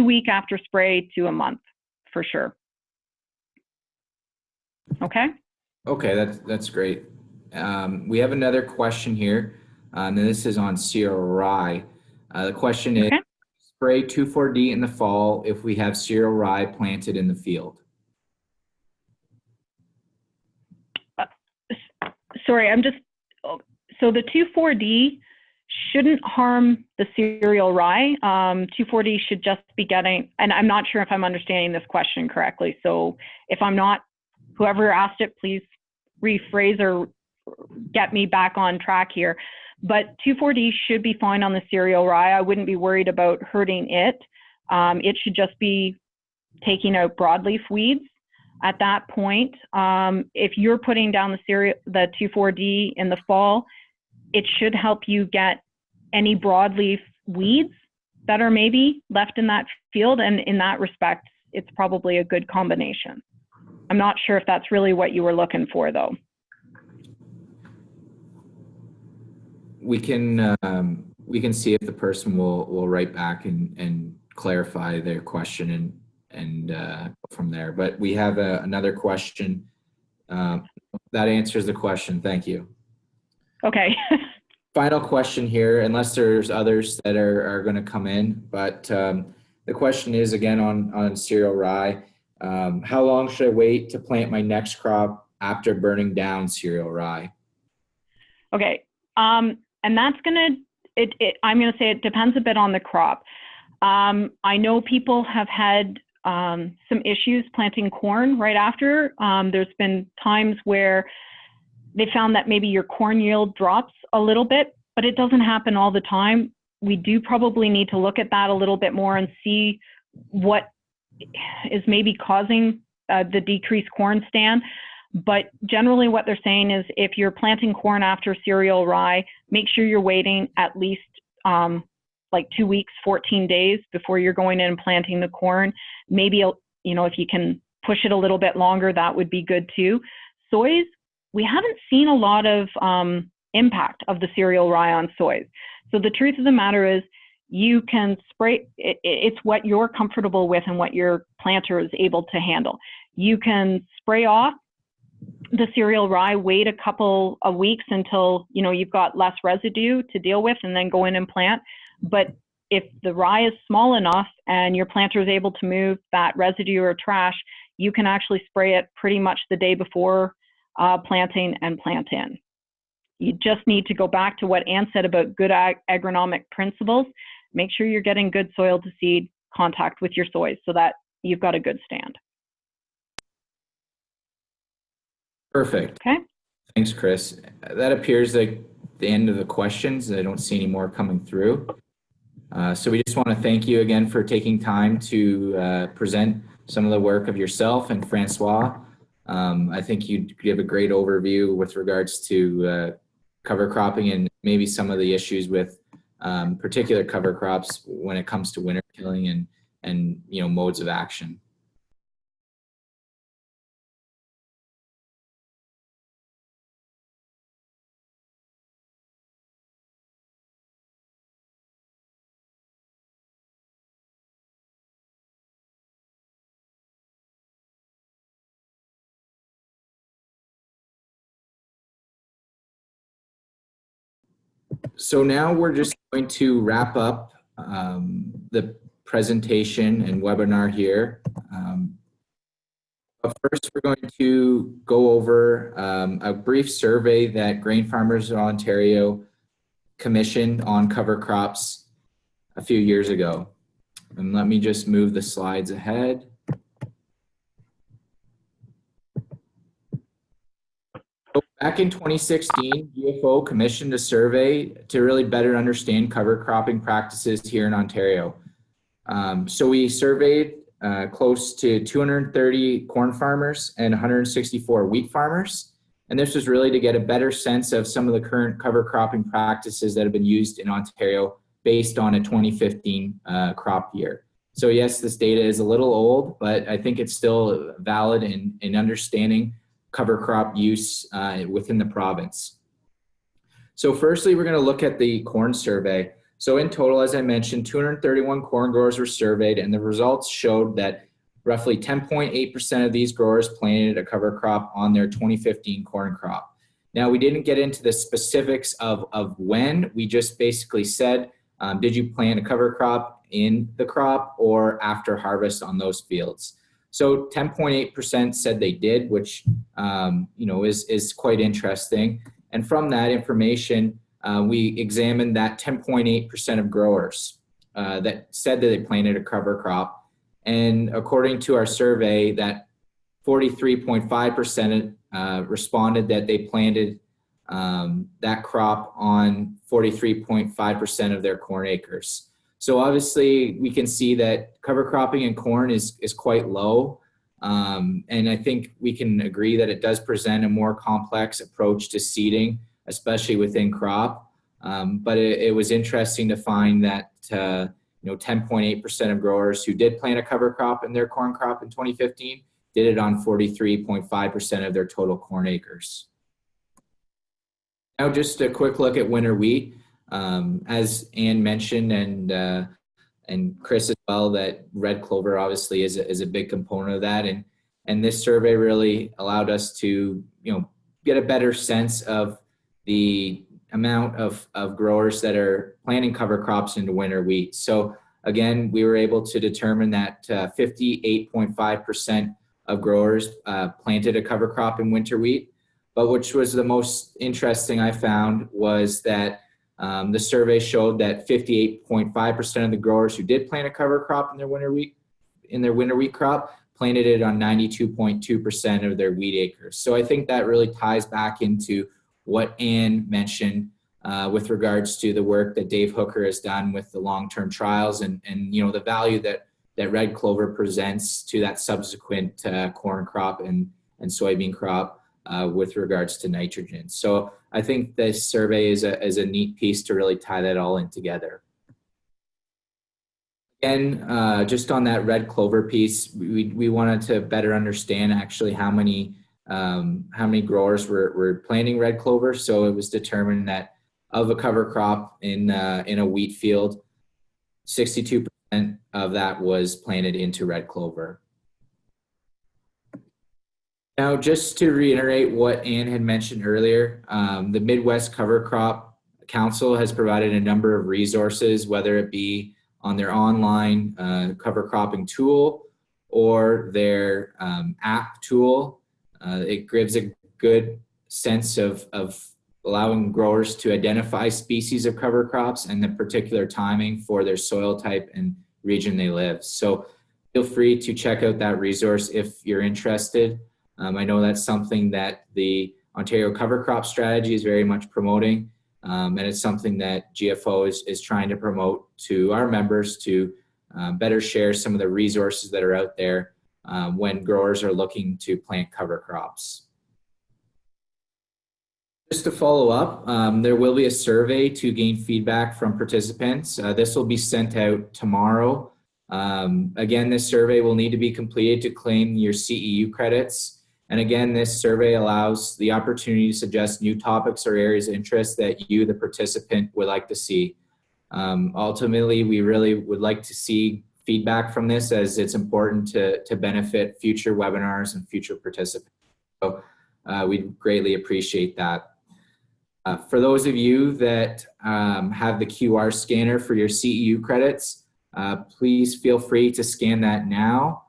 week after spray to a month for sure. Okay. Okay, that's great. We have another question here, and this is on cereal rye. The question is, spray 2,4-D in the fall if we have cereal rye planted in the field? Sorry, so the 2,4-D shouldn't harm the cereal rye. 2,4-D should just be getting, and I'm not sure if I'm understanding this question correctly. So if I'm not, whoever asked it, please rephrase or get me back on track here. But 2,4-D should be fine on the cereal rye. I wouldn't be worried about hurting it. It should just be taking out broadleaf weeds at that point. If you're putting down the 2,4-D in the fall, it should help you get any broadleaf weeds that are maybe left in that field. And in that respect, it's probably a good combination. I'm not sure if that's really what you were looking for, though. We can see if the person will write back and clarify their question and go from there. But we have another question that answers the question. Thank you. Okay. Final question here, unless there's others that are going to come in. But the question is again on cereal rye. How long should I wait to plant my next crop after burning down cereal rye? Okay. And that's I'm going to say it depends a bit on the crop. I know people have had some issues planting corn right after. There's been times where they found that maybe your corn yield drops a little bit, but it doesn't happen all the time. We do probably need to look at that a little bit more and see what is maybe causing the decreased corn stand. But generally what they're saying is if you're planting corn after cereal rye, make sure you're waiting at least like 2 weeks, 14 days before you're going in and planting the corn. Maybe, you know, if you can push it a little bit longer, that would be good too. Soys, we haven't seen a lot of impact of the cereal rye on soys. So the truth of the matter is you can spray, it's what you're comfortable with and what your planter is able to handle. You can spray off the cereal rye, wait a couple of weeks until, you know, you've got less residue to deal with, and then go in and plant. But if the rye is small enough and your planter is able to move that residue or trash, you can actually spray it pretty much the day before planting and plant in. You just need to go back to what Ann said about good agronomic principles. Make sure you're getting good soil to seed contact with your soils so that you've got a good stand. Perfect. Okay. Thanks, Chris. That appears like the end of the questions. I don't see any more coming through. So we just want to thank you again for taking time to present some of the work of yourself and Francois. I think you give a great overview with regards to cover cropping and maybe some of the issues with particular cover crops when it comes to winter killing and you know, modes of action. So now we're just going to wrap up the presentation and webinar here. But first, we're going to go over a brief survey that Grain Farmers of Ontario commissioned on cover crops a few years ago. And let me just move the slides ahead. So back in 2016, UFO commissioned a survey to really better understand cover cropping practices here in Ontario. So we surveyed close to 230 corn farmers and 164 wheat farmers. And this was really to get a better sense of some of the current cover cropping practices that have been used in Ontario based on a 2015 crop year. So yes, this data is a little old, but I think it's still valid in understanding cover crop use within the province. So firstly, we're going to look at the corn survey. So in total, as I mentioned, 231 corn growers were surveyed, and the results showed that roughly 10.8% of these growers planted a cover crop on their 2015 corn crop. Now, we didn't get into the specifics of when. We just basically said, did you plant a cover crop in the crop or after harvest on those fields? So 10.8% said they did, which you know, is quite interesting. And from that information, we examined that 10.8% of growers that said that they planted a cover crop. And according to our survey, that 43.5% responded that they planted that crop on 43.5% of their corn acres. So obviously we can see that cover cropping in corn is quite low. And I think we can agree that it does present a more complex approach to seeding, especially within crop. But it was interesting to find that, you know, 10.8% of growers who did plant a cover crop in their corn crop in 2015 did it on 43.5% of their total corn acres. Now just a quick look at winter wheat. As Ann mentioned and Chris as well, that red clover obviously is a big component of that. And this survey really allowed us to, you know, get a better sense of the amount of growers that are planting cover crops into winter wheat. So again, we were able to determine that 58.5% of growers planted a cover crop in winter wheat. But which was the most interesting I found was that the survey showed that 58.5% of the growers who did plant a cover crop in their winter wheat crop planted it on 92.2% of their wheat acres. So I think that really ties back into what Ann mentioned with regards to the work that Dave Hooker has done with the long-term trials and you know, the value that red clover presents to that subsequent corn crop and soybean crop. with regards to nitrogen. So I think this survey is a neat piece to really tie that all in together. Again, just on that red clover piece, we wanted to better understand actually how many growers were planting red clover. So it was determined that of a cover crop in a wheat field, 62% of that was planted into red clover. Now, just to reiterate what Ann had mentioned earlier, the Midwest Cover Crop Council has provided a number of resources, whether it be on their online cover cropping tool or their app tool. It gives a good sense of allowing growers to identify species of cover crops and the particular timing for their soil type and region they live. So feel free to check out that resource if you're interested. I know that's something that the Ontario Cover Crop Strategy is very much promoting, and it's something that GFO is trying to promote to our members to better share some of the resources that are out there when growers are looking to plant cover crops. Just to follow up, there will be a survey to gain feedback from participants. This will be sent out tomorrow. Again, this survey will need to be completed to claim your CEU credits. And again, this survey allows the opportunity to suggest new topics or areas of interest that you, the participant, would like to see. Ultimately, we really would like to see feedback from this, as it's important to benefit future webinars and future participants. So we'd greatly appreciate that. For those of you that have the QR scanner for your CEU credits, please feel free to scan that now.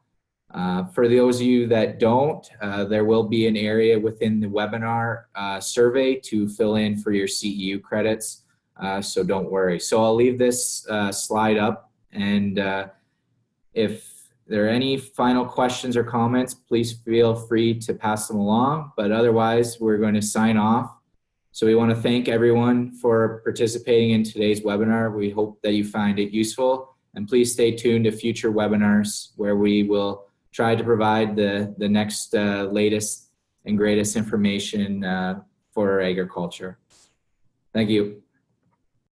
For those of you that don't, there will be an area within the webinar survey to fill in for your CEU credits, so don't worry. So I'll leave this slide up, and if there are any final questions or comments, please feel free to pass them along, but otherwise we're going to sign off. So we want to thank everyone for participating in today's webinar. We hope that you find it useful, and please stay tuned to future webinars where we will try to provide the next latest and greatest information for agriculture. Thank you.